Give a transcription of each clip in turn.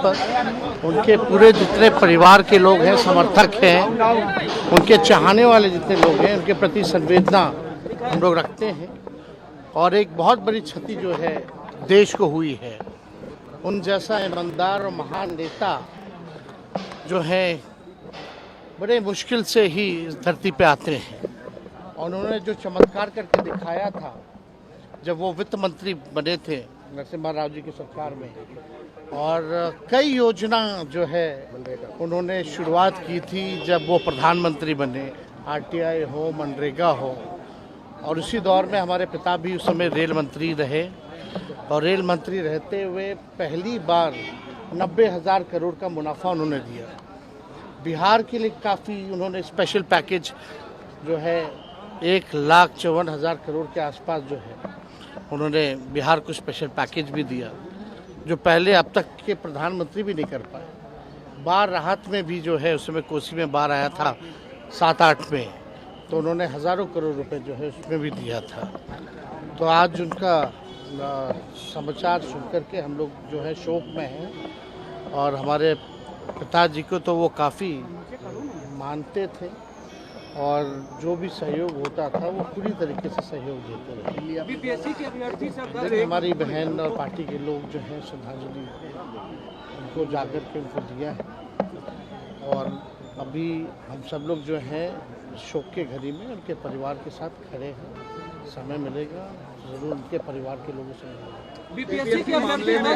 पर उनके पूरे जितने परिवार के लोग हैं, समर्थक हैं, उनके चाहने वाले जितने लोग हैं, उनके प्रति संवेदना हम लोग रखते हैं। और एक बहुत बड़ी क्षति जो है देश को हुई है। उन जैसा ईमानदार और महान नेता जो है बड़े मुश्किल से ही इस धरती पे आते हैं। और उन्होंने जो चमत्कार करके दिखाया था जब वो वित्त मंत्री बने थे नरसिम्हा राव जी की सरकार में, और कई योजना जो है उन्होंने शुरुआत की थी जब वो प्रधानमंत्री बने, आरटीआई हो, मनरेगा हो। और उसी दौर में हमारे पिता भी उस समय रेल मंत्री रहे, और रेल मंत्री रहते हुए पहली बार 90,000 करोड़ का मुनाफा उन्होंने दिया। बिहार के लिए काफ़ी उन्होंने स्पेशल पैकेज जो है 1,54,000 करोड़ के आसपास जो है उन्होंने बिहार को स्पेशल पैकेज भी दिया, जो पहले अब तक के प्रधानमंत्री भी नहीं कर पाए। बाढ़ राहत में भी जो है उस समय कोसी में बाढ़ आया था 7-8 में, तो उन्होंने हज़ारों करोड़ रुपए जो है उसमें भी दिया था। तो आज उनका समाचार सुनकर के हम लोग जो है शोक में हैं। और हमारे पिताजी को तो वो काफ़ी मानते थे, और जो भी सहयोग होता था वो पूरी तरीके से सहयोग देते रहे। बीपीएससी के अभ्यर्थी से हमारी बहन और पार्टी के लोग जो हैं श्रद्धांजलि उनको जाकर के उनको दिया है। और अभी हम सब लोग जो हैं शोक के घड़ी में उनके परिवार के साथ खड़े हैं। समय मिलेगा जरूर उनके परिवार के लोगों से मिलेगा। बीपीएससी के मामले में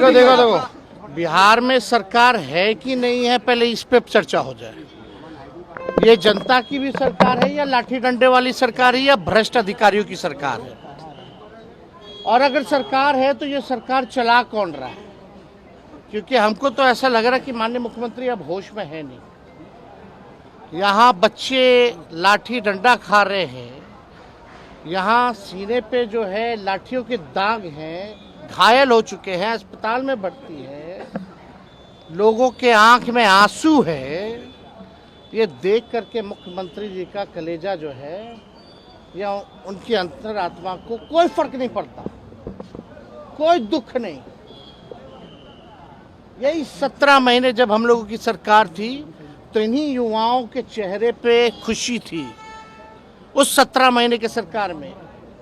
देखो बिहार में सरकार है कि नहीं है, पहले इस पे चर्चा हो जाए। ये जनता की भी सरकार है या लाठी डंडे वाली सरकार है या भ्रष्ट अधिकारियों की सरकार है? और अगर सरकार है तो ये सरकार चला कौन रहा है? क्योंकि हमको तो ऐसा लग रहा है कि माननीय मुख्यमंत्री अब होश में है नहीं। यहाँ बच्चे लाठी डंडा खा रहे हैं, यहाँ सीने पे जो है लाठियों के दाग हैं, घायल हो चुके हैं, अस्पताल में भर्ती है, लोगों के आंख में आंसू है। ये देख करके मुख्यमंत्री जी का कलेजा जो है या उनकी अंतरात्मा को कोई फर्क नहीं पड़ता, कोई दुख नहीं। यही 17 महीने जब हम लोगों की सरकार थी तो इन्हीं युवाओं के चेहरे पे खुशी थी। उस 17 महीने के सरकार में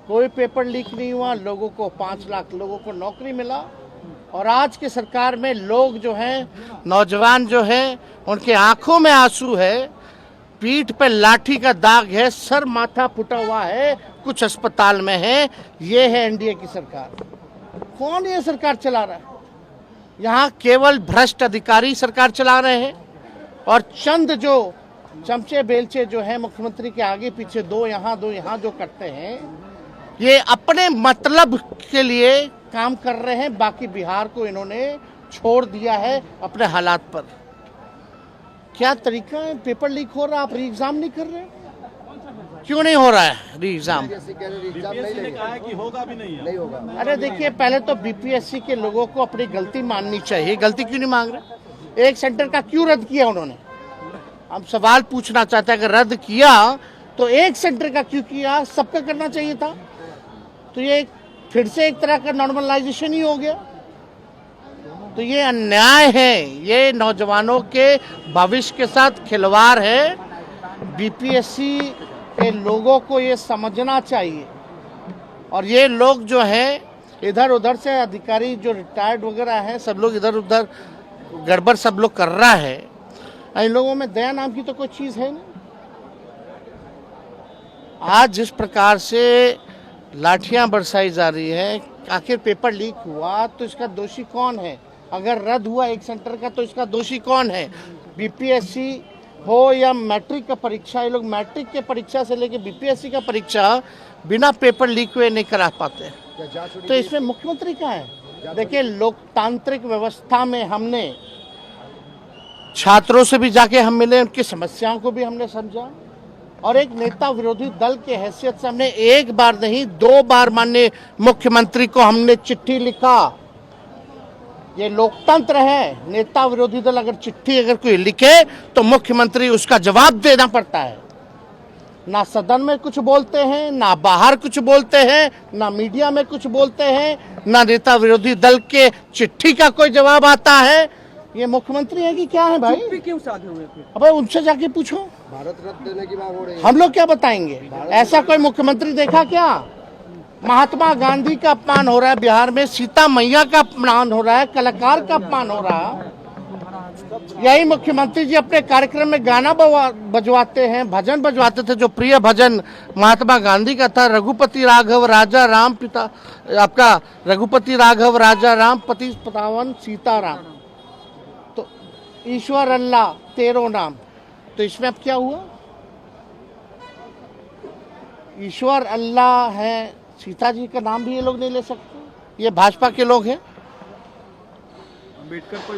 कोई पेपर लीक नहीं हुआ, लोगों को 5 लाख लोगों को नौकरी मिला। और आज के सरकार में लोग जो हैं, नौजवान जो हैं, उनके आंखों में आंसू है, पीठ पे लाठी का दाग है, सर माथा फुटा हुआ है, कुछ अस्पताल में है। ये है एनडीए की सरकार। कौन ये सरकार चला रहा है? यहाँ केवल भ्रष्ट अधिकारी सरकार चला रहे हैं, और चंद जो चमचे बेलचे जो है मुख्यमंत्री के आगे पीछे, दो यहाँ जो करते हैं, ये अपने मतलब के लिए काम कर रहे हैं। बाकी बिहार को इन्होंने छोड़ दिया है अपने हालात पर। क्या तरीका है? पेपर लीक हो रहा है, आप री एग्जाम नहीं कर रहे? क्यों नहीं हो रहा है री एग्जाम? बीपीएससी ने कहा है कि होगा भी नहीं होगा। अरे देखिए, पहले तो बीपीएससी के लोगों को अपनी गलती माननी चाहिए। गलती क्यों नहीं मांग रहे? एक सेंटर का क्यों रद्द किया उन्होंने? हम सवाल पूछना चाहते हैं, अगर रद्द किया तो एक सेंटर का क्यों किया? सबका करना चाहिए था। तो ये फिर से एक तरह का नॉर्मलाइजेशन ही हो गया। तो ये अन्याय है, ये नौजवानों के भविष्य के साथ खिलवाड़ है। बीपीएससी के लोगों को ये समझना चाहिए। और ये लोग जो हैं इधर उधर से अधिकारी जो रिटायर्ड वगैरह हैं, सब लोग इधर उधर गड़बड़ सब लोग कर रहा है। इन लोगों में दया नाम की तो कोई चीज़ है नहीं। आज जिस प्रकार से लाठियां बरसाई जा रही है, आखिर पेपर लीक हुआ तो इसका दोषी कौन है? अगर रद्द हुआ एक सेंटर का तो इसका दोषी कौन है? बीपीएससी हो या मैट्रिक का परीक्षा, ये लोग मैट्रिक के परीक्षा से लेके बीपीएससी का परीक्षा बिना पेपर लीक हुए नहीं करा पाते। तो इसमें मुख्यमंत्री का है। देखिए, लोकतांत्रिक व्यवस्था में हमने छात्रों से भी जाके हम मिले, उनकी समस्याओं को भी हमने समझा, और एक नेता विरोधी दल के हैसियत से हमने एक बार नहीं 2 बार माननीय मुख्यमंत्री को हमने चिट्ठी लिखा। ये लोकतंत्र है। नेता विरोधी दल अगर चिट्ठी अगर कोई लिखे तो मुख्यमंत्री उसका जवाब देना पड़ता है। ना सदन में कुछ बोलते हैं, ना बाहर कुछ बोलते हैं, ना मीडिया में कुछ बोलते हैं, ना नेता विरोधी दल के चिट्ठी का कोई जवाब आता है। ये मुख्यमंत्री है कि क्या है भाई? चुप्पी क्यों साधे हुए फिर? अबे उनसे जाके पूछो, भारत रत्न देने की मांग हो रही है। हम लोग क्या बताएंगे? ऐसा कोई मुख्यमंत्री देखा क्या? महात्मा गांधी का अपमान हो रहा है बिहार में, सीता मैया का अपमान हो रहा है, कलाकार का अपमान हो रहा है। यही मुख्यमंत्री जी अपने कार्यक्रम में गाना बजवाते हैं, भजन बजवाते थे। जो प्रिय भजन महात्मा गांधी का था, रघुपति राघव राजा राम पिता, आपका रघुपति राघव राजा राम पति पतावन सीताराम, तो ईश्वर अल्लाह तेरो नाम। तो इसमें अब क्या हुआ? ईश्वर अल्लाह है, सीता जी का नाम भी ये लोग नहीं ले सकते। ये भाजपा के लोग हैं।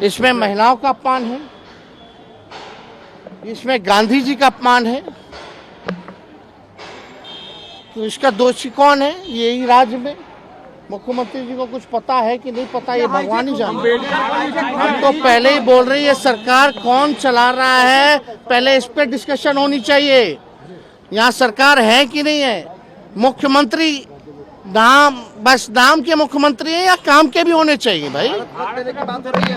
इसमें महिलाओं का अपमान है, इसमें गांधी जी का अपमान है। तो इसका दोषी कौन है? यही राज्य में मुख्यमंत्री जी को कुछ पता है कि नहीं पता, ये भगवान ही जानते। हम तो पहले ही बोल रहे हैं, ये सरकार कौन चला रहा है, पहले इस पे डिस्कशन होनी चाहिए। यहाँ सरकार है कि नहीं है? मुख्यमंत्री नाम, बस नाम के मुख्यमंत्री है या काम के भी होने चाहिए भाई? भारत रत्न देने की बात हो रही है।